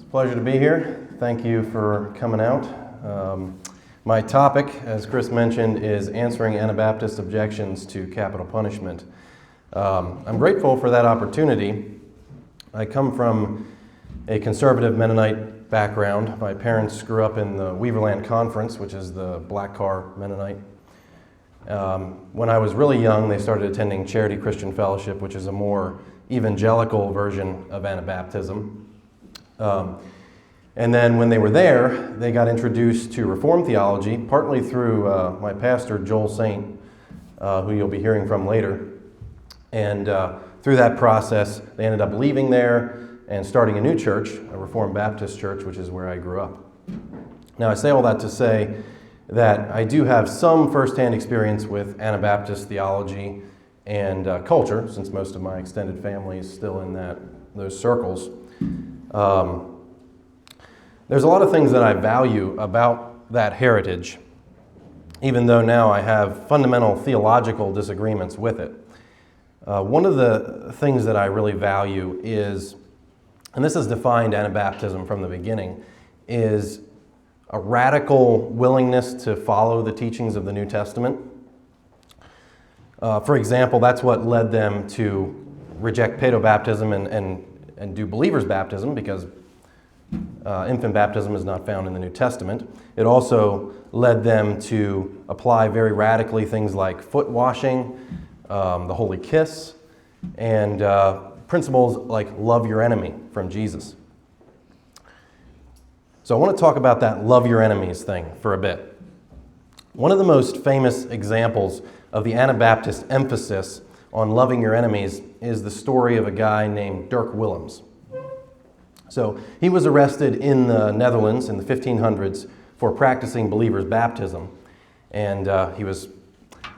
Pleasure to be here. Thank you for coming out. My topic, as Chris mentioned, is answering Anabaptist objections to capital punishment. I'm grateful for that opportunity. I come from a conservative Mennonite background. My parents grew up in the Weaverland Conference, which is the Black Car Mennonite. When I was really young, they started attending Charity Christian Fellowship, which is a more evangelical version of Anabaptism. And then when they were there, they got introduced to Reformed theology, partly through my pastor, Joel Saint, who you'll be hearing from later. And through that process, they ended up leaving there and starting a new church, a Reformed Baptist church, which is where I grew up. Now, I say all that to say that I do have some firsthand experience with Anabaptist theology and culture, since most of my extended family is still in those circles. There's a lot of things that I value about that heritage, even though now I have fundamental theological disagreements with it. One of the things that I really value is, and this has defined Anabaptism from the beginning, is a radical willingness to follow the teachings of the New Testament. For example, that's what led them to reject paedobaptism and do believer's baptism, because infant baptism is not found in the New Testament. It also led them to apply very radically things like foot washing, the holy kiss, and principles like love your enemy from Jesus. So I want to talk about that love your enemies thing for a bit. One of the most famous examples of the Anabaptist emphasis on loving your enemies is the story of a guy named Dirk Willems. So he was arrested in the Netherlands in the 1500s for practicing believer's baptism. And he was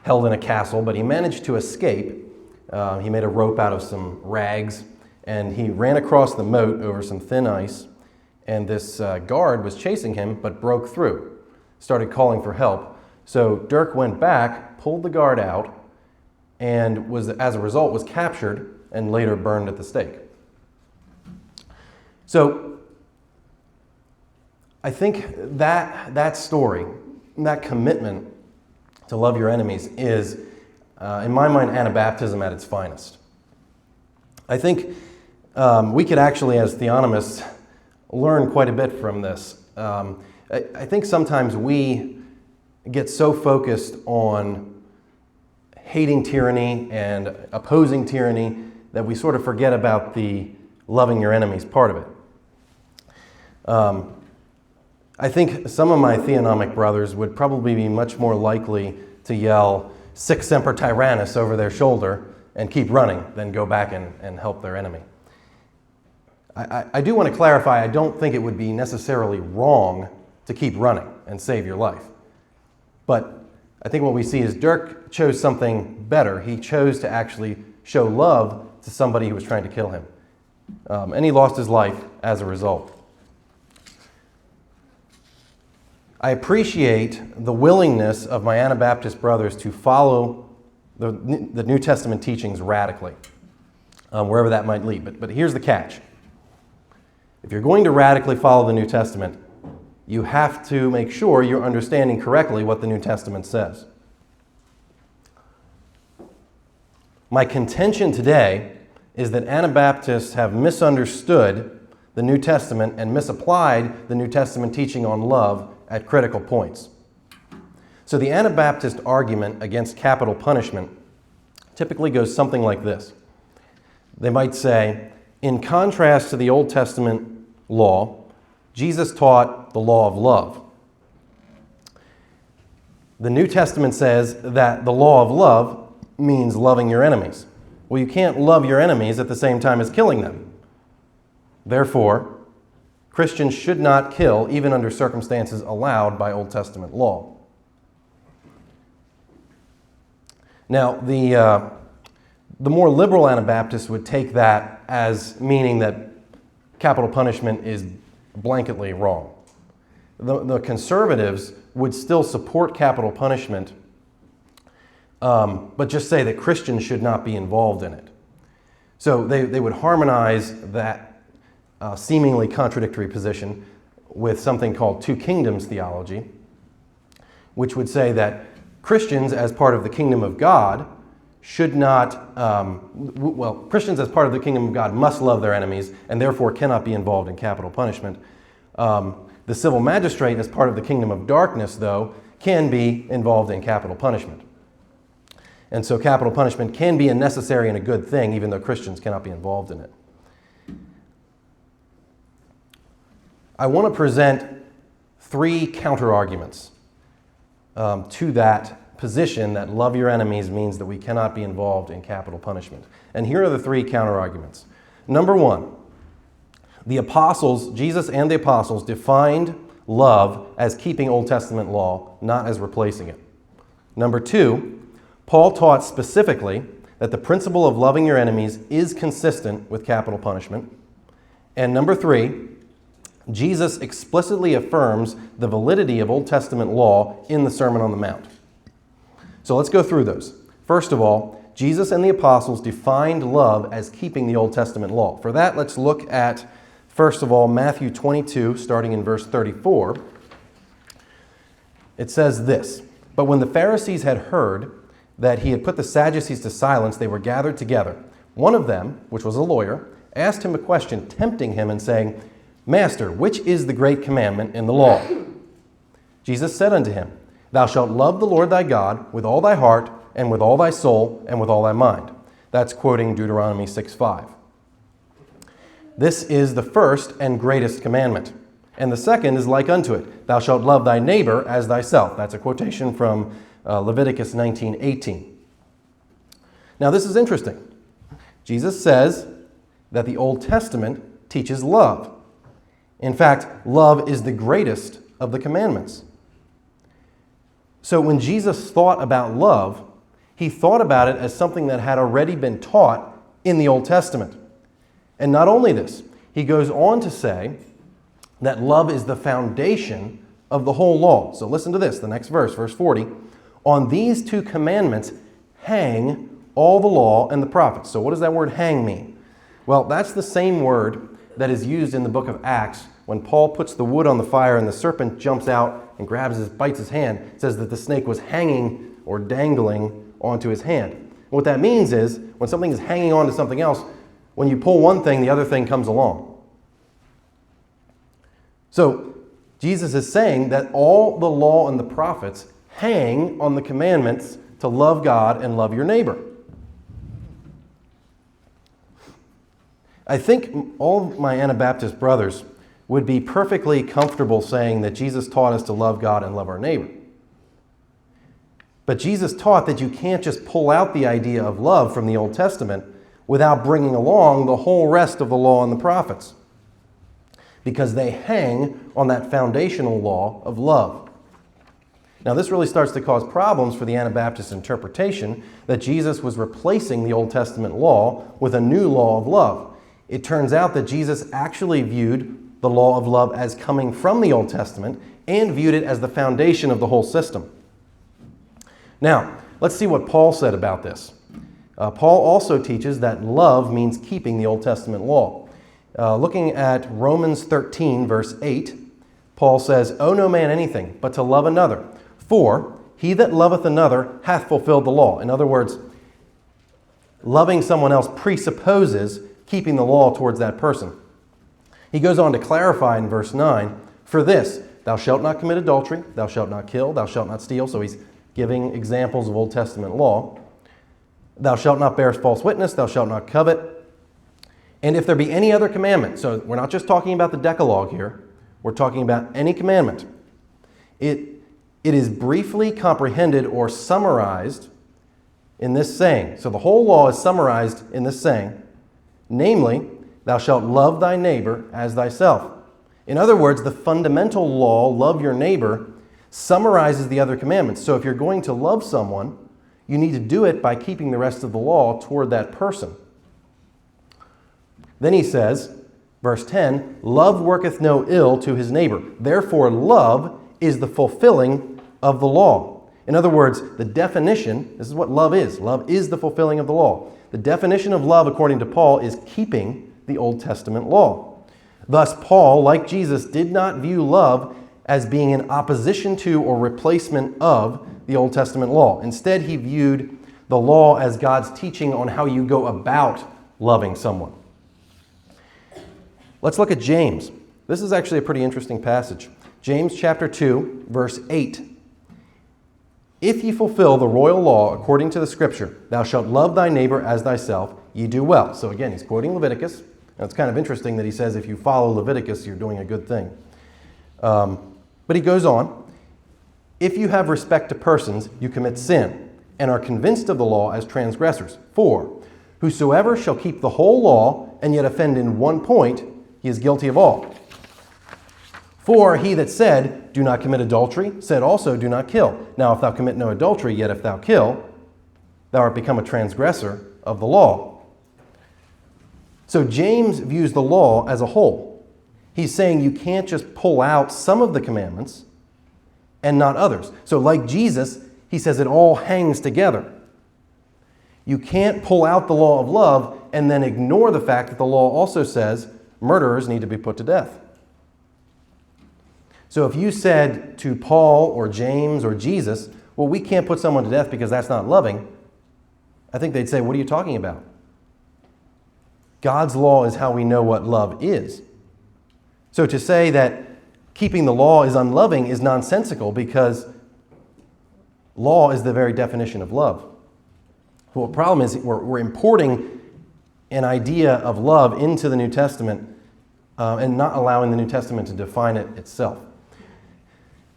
held in a castle, but he managed to escape. He made a rope out of some rags, and he ran across the moat over some thin ice. And this guard was chasing him, but broke through, started calling for help. So Dirk went back, pulled the guard out, and as a result was captured and later burned at the stake. So I think that story, that commitment to love your enemies is, in my mind, Anabaptism at its finest. I think we could actually, as theonomists, learn quite a bit from this. I think sometimes we get so focused on hating tyranny and opposing tyranny that we sort of forget about the loving your enemies part of it. I think some of my theonomic brothers would probably be much more likely to yell "Sic semper tyrannis" over their shoulder and keep running than go back and help their enemy. I do want to clarify, I don't think it would be necessarily wrong to keep running and save your life. But I think what we see is Dirk chose something better. He chose to actually show love to somebody who was trying to kill him. And he lost his life as a result. I appreciate the willingness of my Anabaptist brothers to follow the New Testament teachings radically, wherever that might lead. But here's the catch. If you're going to radically follow the New Testament, you have to make sure you're understanding correctly what the New Testament says. My contention today is that Anabaptists have misunderstood the New Testament and misapplied the New Testament teaching on love at critical points. So the Anabaptist argument against capital punishment typically goes something like this. They might say, in contrast to the Old Testament law, Jesus taught the law of love. The New Testament says that the law of love means loving your enemies. Well, you can't love your enemies at the same time as killing them. Therefore, Christians should not kill, even under circumstances allowed by Old Testament law. Now, the more liberal Anabaptists would take that as meaning that capital punishment is blanketly wrong. The conservatives would still support capital punishment, but just say that Christians should not be involved in it. So they would harmonize that seemingly contradictory position with something called two kingdoms theology, which would say that Christians as part of the kingdom of God should not, Christians as part of the kingdom of God must love their enemies and therefore cannot be involved in capital punishment. The civil magistrate as part of the kingdom of darkness, though, can be involved in capital punishment. And so capital punishment can be a necessary and a good thing, even though Christians cannot be involved in it. I want to present three counter-arguments to that position that love your enemies means that we cannot be involved in capital punishment. And here are the three counter-arguments. Number one, the apostles, Jesus and the apostles, defined love as keeping Old Testament law, not as replacing it. Number two, Paul taught specifically that the principle of loving your enemies is consistent with capital punishment. And number three, Jesus explicitly affirms the validity of Old Testament law in the Sermon on the Mount. So let's go through those. First of all, Jesus and the apostles defined love as keeping the Old Testament law. For that, let's look at, first of all, Matthew 22, starting in verse 34. It says this, "But when the Pharisees had heard that he had put the Sadducees to silence, they were gathered together. One of them, which was a lawyer, asked him a question, tempting him and saying, 'Master, which is the great commandment in the law?' Jesus said unto him, 'Thou shalt love the Lord thy God with all thy heart, and with all thy soul, and with all thy mind.'" That's quoting Deuteronomy 6:5. "This is the first and greatest commandment. And the second is like unto it. Thou shalt love thy neighbor as thyself." That's a quotation from Leviticus 19:18. Now this is interesting. Jesus says that the Old Testament teaches love. In fact, love is the greatest of the commandments. So when Jesus thought about love, he thought about it as something that had already been taught in the Old Testament. And not only this, he goes on to say that love is the foundation of the whole law. So listen to this, the next verse, verse 40. "On these two commandments hang all the law and the prophets." So what does that word hang mean? Well, that's the same word that is used in the book of Acts when Paul puts the wood on the fire and the serpent jumps out and bites his hand. It says that the snake was hanging or dangling onto his hand. What that means is when something is hanging on to something else, when you pull one thing, the other thing comes along. So Jesus is saying that all the law and the prophets hang on the commandments to love God and love your neighbor. I think all of my Anabaptist brothers would be perfectly comfortable saying that Jesus taught us to love God and love our neighbor. But Jesus taught that you can't just pull out the idea of love from the Old Testament without bringing along the whole rest of the law and the prophets, because they hang on that foundational law of love. Now, this really starts to cause problems for the Anabaptist interpretation that Jesus was replacing the Old Testament law with a new law of love. It turns out that Jesus actually viewed the law of love as coming from the Old Testament and viewed it as the foundation of the whole system. Now, let's see what Paul said about this. Paul also teaches that love means keeping the Old Testament law. Looking at Romans 13, verse 8, Paul says, "Owe no man anything, but to love another. For he that loveth another hath fulfilled the law." In other words, loving someone else presupposes keeping the law towards that person. He goes on to clarify in verse 9, "For this, thou shalt not commit adultery, thou shalt not kill, thou shalt not steal." So he's giving examples of Old Testament law. "Thou shalt not bear false witness, thou shalt not covet. And if there be any other commandment," so we're not just talking about the Decalogue here, we're talking about any commandment. It is briefly comprehended or summarized in this saying. So the whole law is summarized in this saying, namely, "Thou shalt love thy neighbor as thyself." In other words, the fundamental law, love your neighbor, summarizes the other commandments. So if you're going to love someone, you need to do it by keeping the rest of the law toward that person. Then he says, verse 10, "Love worketh no ill to his neighbor. Therefore love is the fulfilling of the law." In other words, the definition, this is what love is. Love is the fulfilling of the law. The definition of love, according to Paul, is keeping the Old Testament law. Thus, Paul, like Jesus, did not view love as being in opposition to or replacement of the Old Testament law. Instead, he viewed the law as God's teaching on how you go about loving someone. Let's look at James. This is actually a pretty interesting passage. James chapter 2, verse 8. If ye fulfill the royal law according to the Scripture, thou shalt love thy neighbor as thyself, ye do well. So again, he's quoting Leviticus. Now, it's kind of interesting that he says if you follow Leviticus, you're doing a good thing. But he goes on, if you have respect to persons, you commit sin, and are convinced of the law as transgressors. For whosoever shall keep the whole law, and yet offend in one point, he is guilty of all. For he that said, do not commit adultery, said also, do not kill. Now if thou commit no adultery, yet if thou kill, thou art become a transgressor of the law. So James views the law as a whole. He's saying you can't just pull out some of the commandments and not others. So like Jesus, he says it all hangs together. You can't pull out the law of love and then ignore the fact that the law also says murderers need to be put to death. So if you said to Paul or James or Jesus, well, we can't put someone to death because that's not loving, I think they'd say, what are you talking about? God's law is how we know what love is. So to say that keeping the law is unloving is nonsensical because law is the very definition of love. Well, the problem is we're importing an idea of love into the New Testament and not allowing the New Testament to define it itself.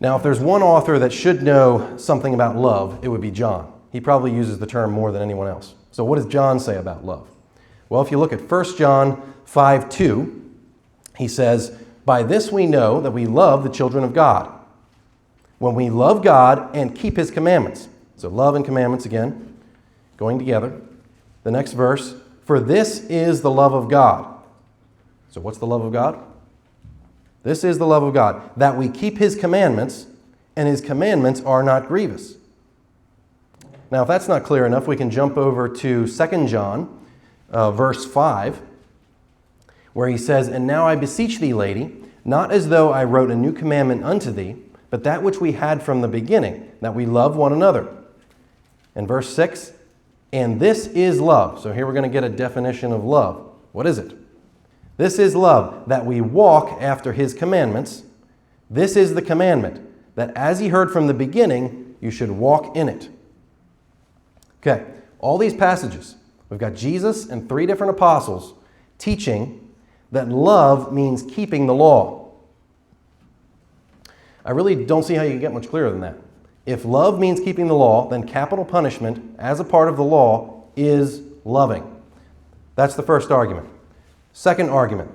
Now, if there's one author that should know something about love, it would be John. He probably uses the term more than anyone else. So what does John say about love? Well, if you look at 1 John 5:2, he says, by this we know that we love the children of God, when we love God and keep his commandments. So love and commandments again, going together. The next verse, for this is the love of God. So what's the love of God? This is the love of God, that we keep his commandments, and his commandments are not grievous. Now, if that's not clear enough, we can jump over to 2 John, verse 5, where he says, and now I beseech thee, lady, not as though I wrote a new commandment unto thee, but that which we had from the beginning, that we love one another. And verse 6, and this is love. So here we're going to get a definition of love. What is it? This is love, that we walk after his commandments. This is the commandment, that as ye heard from the beginning, you should walk in it. Okay, all these passages, we've got Jesus and 3 different apostles teaching that love means keeping the law. I really don't see how you can get much clearer than that. If love means keeping the law, then capital punishment as a part of the law is loving. That's the first argument. Second argument,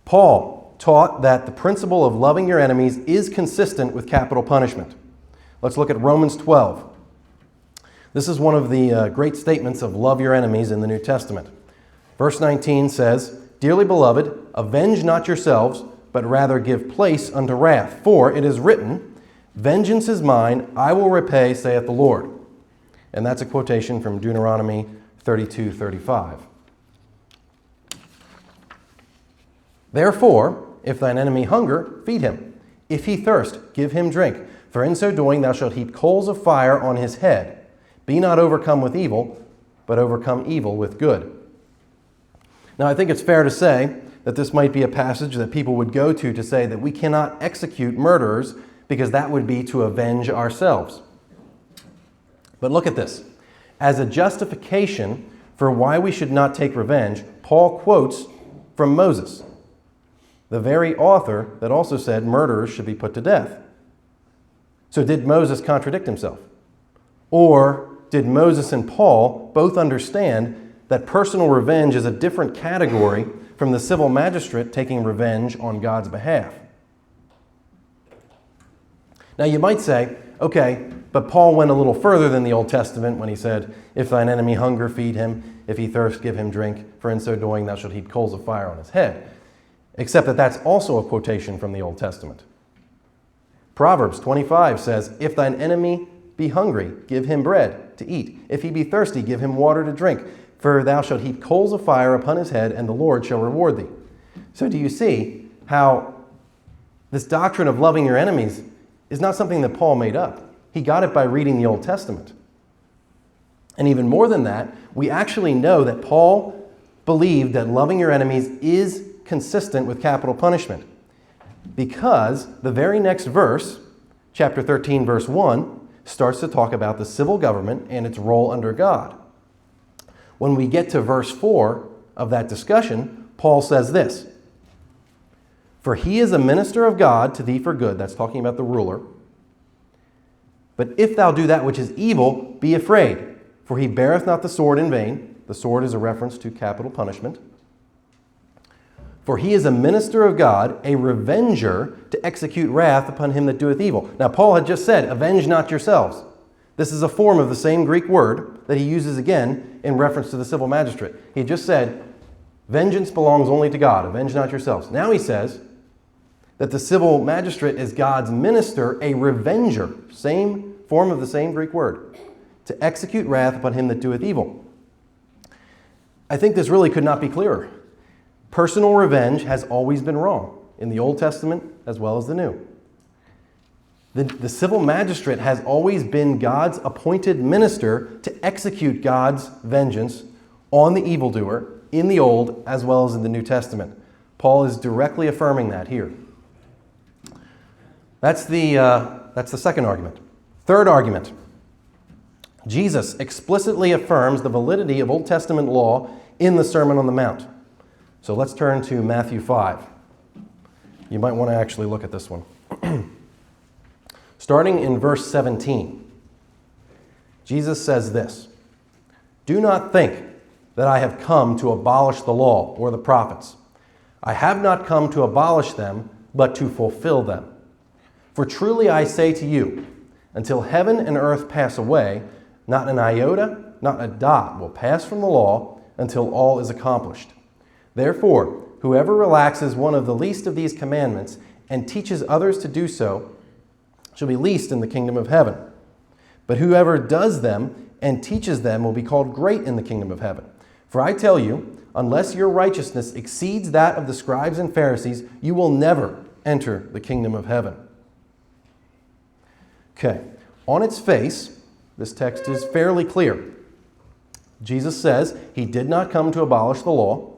Paul taught that the principle of loving your enemies is consistent with capital punishment. Let's look at Romans 12. This is one of the great statements of love your enemies in the New Testament. Verse 19 says, dearly beloved, avenge not yourselves, but rather give place unto wrath. For it is written, vengeance is mine, I will repay, saith the Lord. And that's a quotation from Deuteronomy 32:35. Therefore, if thine enemy hunger, feed him. If he thirst, give him drink. For in so doing thou shalt heap coals of fire on his head. Be not overcome with evil, but overcome evil with good. Now, I think it's fair to say that this might be a passage that people would go to say that we cannot execute murderers because that would be to avenge ourselves. But look at this. As a justification for why we should not take revenge, Paul quotes from Moses, the very author that also said murderers should be put to death. So did Moses contradict himself? Or did Moses and Paul both understand that personal revenge is a different category from the civil magistrate taking revenge on God's behalf? Now you might say, okay, but Paul went a little further than the Old Testament when he said, if thine enemy hunger, feed him. If he thirst, give him drink. For in so doing thou shalt heap coals of fire on his head. Except that that's also a quotation from the Old Testament. Proverbs 25 says, if thine enemy be hungry, give him bread to eat. If he be thirsty, give him water to drink. For thou shalt heap coals of fire upon his head, and the Lord shall reward thee. So do you see how this doctrine of loving your enemies is not something that Paul made up? He got it by reading the Old Testament. And even more than that, we actually know that Paul believed that loving your enemies is consistent with capital punishment, because the very next verse, chapter 13, verse 1, starts to talk about the civil government and its role under God. When we get to verse 4 of that discussion, Paul says this: "For he is a minister of God to thee for good," that's talking about the ruler. "But if thou do that which is evil, be afraid, for he beareth not the sword in vain." The sword is a reference to capital punishment. "For he is a minister of God, a revenger to execute wrath upon him that doeth evil." Now, Paul had just said, "Avenge not yourselves." This is a form of the same Greek word that he uses again in reference to the civil magistrate. He had just said, "Vengeance belongs only to God. Avenge not yourselves." Now he says that the civil magistrate is God's minister, a revenger, same form of the same Greek word, to execute wrath upon him that doeth evil. I think this really could not be clearer. Personal revenge has always been wrong, in the Old Testament as well as the New. The civil magistrate has always been God's appointed minister to execute God's vengeance on the evildoer in the Old as well as in the New Testament. Paul is directly affirming that here. That's the second argument. Third argument: Jesus explicitly affirms the validity of Old Testament law in the Sermon on the Mount. So let's turn to Matthew 5. You might want to actually look at this one. Starting in verse 17, Jesus says this: "Do not think that I have come to abolish the law or the prophets. I have not come to abolish them, but to fulfill them. For truly I say to you, until heaven and earth pass away, not an iota, not a dot will pass from the law until all is accomplished. Therefore, whoever relaxes one of the least of these commandments and teaches others to do so shall be least in the kingdom of heaven. But whoever does them and teaches them will be called great in the kingdom of heaven. For I tell you, unless your righteousness exceeds that of the scribes and Pharisees, you will never enter the kingdom of heaven." Okay, on its face, this text is fairly clear. Jesus says he did not come to abolish the law.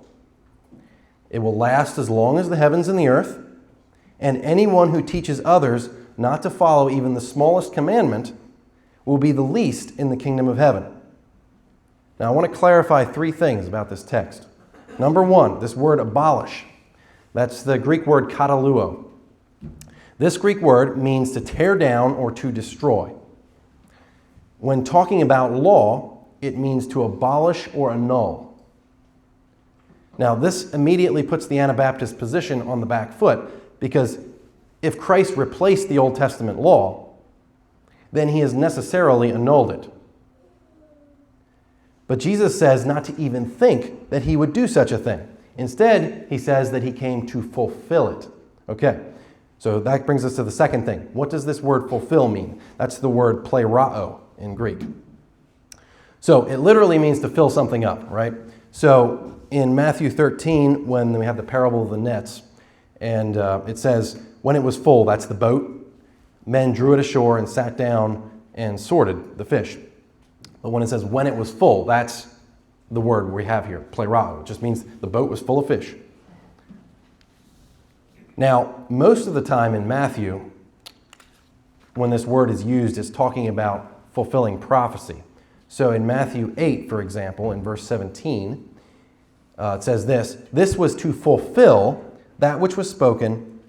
It will last as long as the heavens and the earth, and anyone who teaches others not to follow even the smallest commandment will be the least in the kingdom of heaven. Now, I want to clarify three things about this text. Number one, this word abolish. That's the Greek word kataluo. This Greek word means to tear down or to destroy. When talking about law, it means to abolish or annul. Now, this immediately puts the Anabaptist position on the back foot, because if Christ replaced the Old Testament law, then he has necessarily annulled it. But Jesus says not to even think that he would do such a thing. Instead, he says that he came to fulfill it. Okay, so that brings us to the second thing. What does this word fulfill mean? That's the word plerao in Greek. So it literally means to fill something up, right? So in Matthew 13, when we have the parable of the nets, and it says, when it was full, that's the boat, men drew it ashore and sat down and sorted the fish. But when it says when it was full, that's the word we have here, plerao. It just means the boat was full of fish. Now, most of the time in Matthew, when this word is used, it's talking about fulfilling prophecy. So in Matthew 8, for example, in verse 17, it says this: "This was to fulfill that which was spoken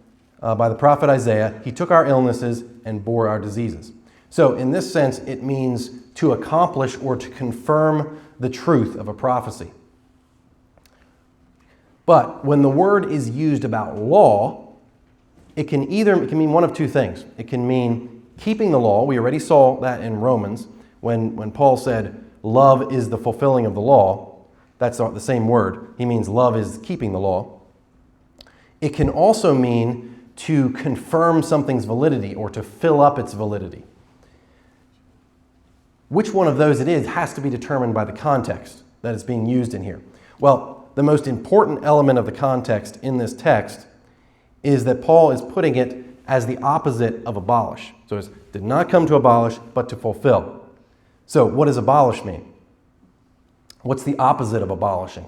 by the prophet Isaiah. He took our illnesses and bore our diseases." So in this sense, it means to accomplish or to confirm the truth of a prophecy. But when the word is used about law, it can mean one of two things. It can mean keeping the law. We already saw that in Romans when Paul said, love is the fulfilling of the law. That's the same word. He means love is keeping the law. It can also mean to confirm something's validity or to fill up its validity. Which one of those it is has to be determined by the context that is being used in here. Well, the most important element of the context in this text is that Paul is putting it as the opposite of abolish. So it did not come to abolish, but to fulfill. So what does abolish mean? What's the opposite of abolishing?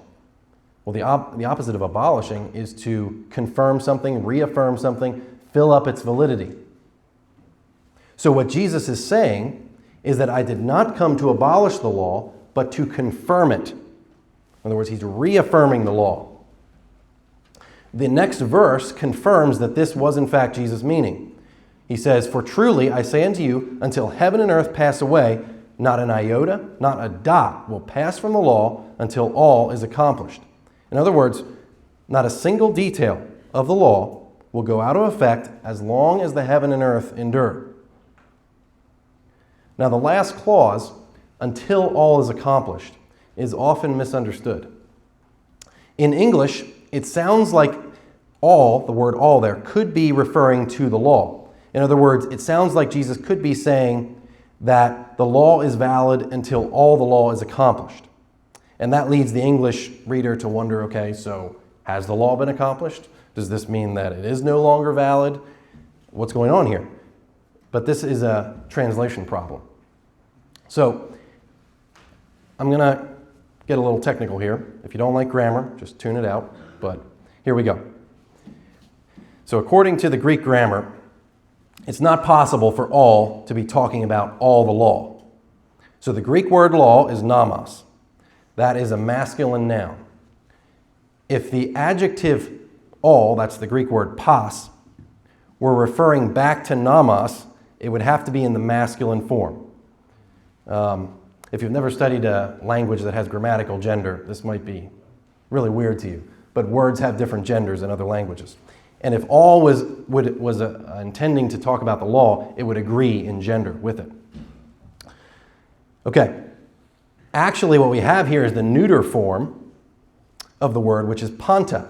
Well, the opposite of abolishing is to confirm something, reaffirm something, fill up its validity. So what Jesus is saying is that I did not come to abolish the law, but to confirm it. In other words, he's reaffirming the law. The next verse confirms that this was in fact Jesus' meaning. He says, "For truly I say unto you, until heaven and earth pass away, not an iota, not a dot will pass from the law until all is accomplished." In other words, not a single detail of the law will go out of effect as long as the heaven and earth endure. Now the last clause, "until all is accomplished," is often misunderstood. In English, it sounds like all, the word all there, could be referring to the law. In other words, it sounds like Jesus could be saying that the law is valid until all the law is accomplished. And that leads the English reader to wonder, okay, so has the law been accomplished? Does this mean that it is no longer valid? What's going on here? But this is a translation problem. So I'm going to get a little technical here. If you don't like grammar, just tune it out. But here we go. So according to the Greek grammar, it's not possible for all to be talking about all the law. So the Greek word law is nomos. That is a masculine noun. If the adjective all, that's the Greek word pas, were referring back to nomos, it would have to be in the masculine form. If you've never studied a language that has grammatical gender, this might be really weird to you. But words have different genders in other languages. And if all was intending to talk about the law, it would agree in gender with it. Okay. Actually, what we have here is the neuter form of the word, which is panta.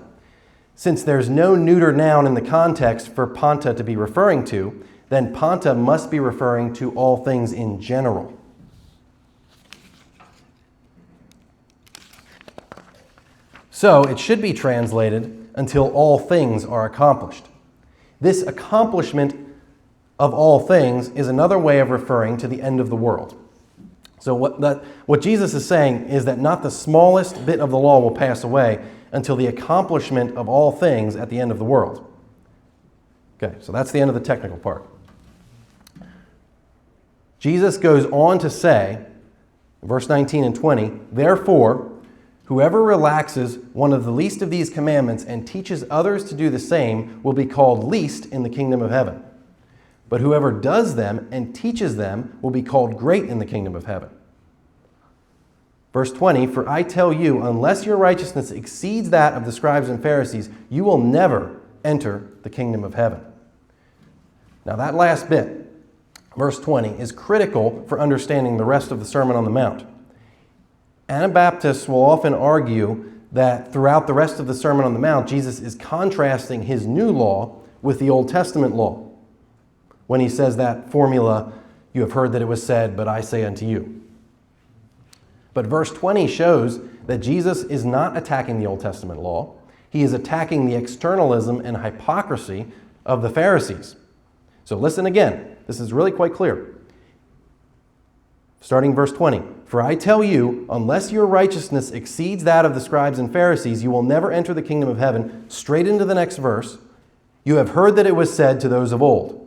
Since there's no neuter noun in the context for panta to be referring to, then panta must be referring to all things in general. So it should be translated until all things are accomplished. This accomplishment of all things is another way of referring to the end of the world. So what Jesus is saying is that not the smallest bit of the law will pass away until the accomplishment of all things at the end of the world. Okay, so that's the end of the technical part. Jesus goes on to say, verse 19 and 20, "Therefore, whoever relaxes one of the least of these commandments and teaches others to do the same will be called least in the kingdom of heaven. But whoever does them and teaches them will be called great in the kingdom of heaven." Verse 20, "For I tell you, unless your righteousness exceeds that of the scribes and Pharisees, you will never enter the kingdom of heaven." Now that last bit, verse 20, is critical for understanding the rest of the Sermon on the Mount. Anabaptists will often argue that throughout the rest of the Sermon on the Mount, Jesus is contrasting his new law with the Old Testament law. When he says that formula, "You have heard that it was said, but I say unto you." But verse 20 shows that Jesus is not attacking the Old Testament law. He is attacking the externalism and hypocrisy of the Pharisees. So listen again. This is really quite clear. Starting verse 20. "For I tell you, unless your righteousness exceeds that of the scribes and Pharisees, you will never enter the kingdom of heaven." Straight into the next verse. "You have heard that it was said to those of old."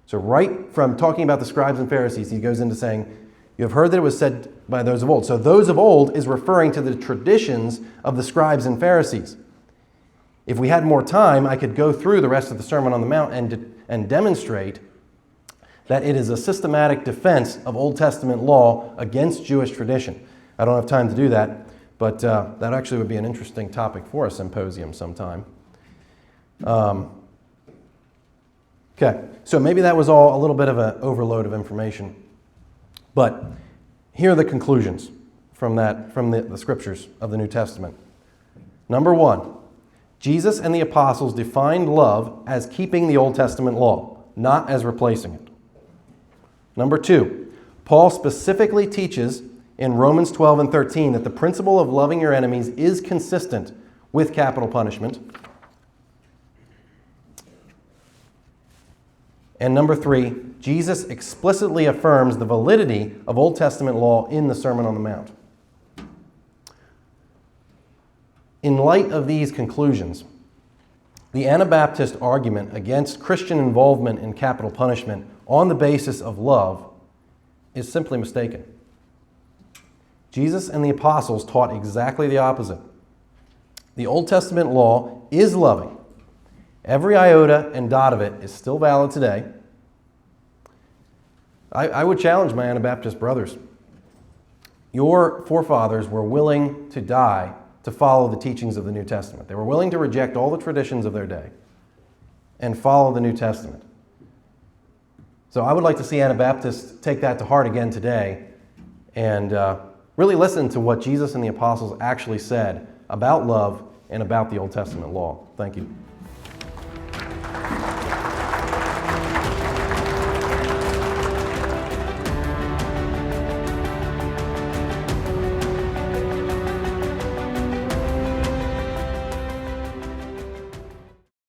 So right from talking about the scribes and Pharisees, he goes into saying, "You have heard that it was said by those of old." So those of old is referring to the traditions of the scribes and Pharisees. If we had more time, I could go through the rest of the Sermon on the Mount and demonstrate that it is a systematic defense of Old Testament law against Jewish tradition. I don't have time to do that, but that actually would be an interesting topic for a symposium sometime. Okay, so maybe that was all a little bit of an overload of information. But here are the conclusions from the scriptures of the New Testament. Number one, Jesus and the apostles defined love as keeping the Old Testament law, not as replacing it. Number two, Paul specifically teaches in Romans 12 and 13 that the principle of loving your enemies is consistent with capital punishment. And number 3, Jesus explicitly affirms the validity of Old Testament law in the Sermon on the Mount. In light of these conclusions, the Anabaptist argument against Christian involvement in capital punishment on the basis of love is simply mistaken. Jesus and the apostles taught exactly the opposite. The Old Testament law is loving. Every iota and dot of it is still valid today. I would challenge my Anabaptist brothers. Your forefathers were willing to die to follow the teachings of the New Testament. They were willing to reject all the traditions of their day and follow the New Testament. So I would like to see Anabaptists take that to heart again today and really listen to what Jesus and the apostles actually said about love and about the Old Testament law. Thank you.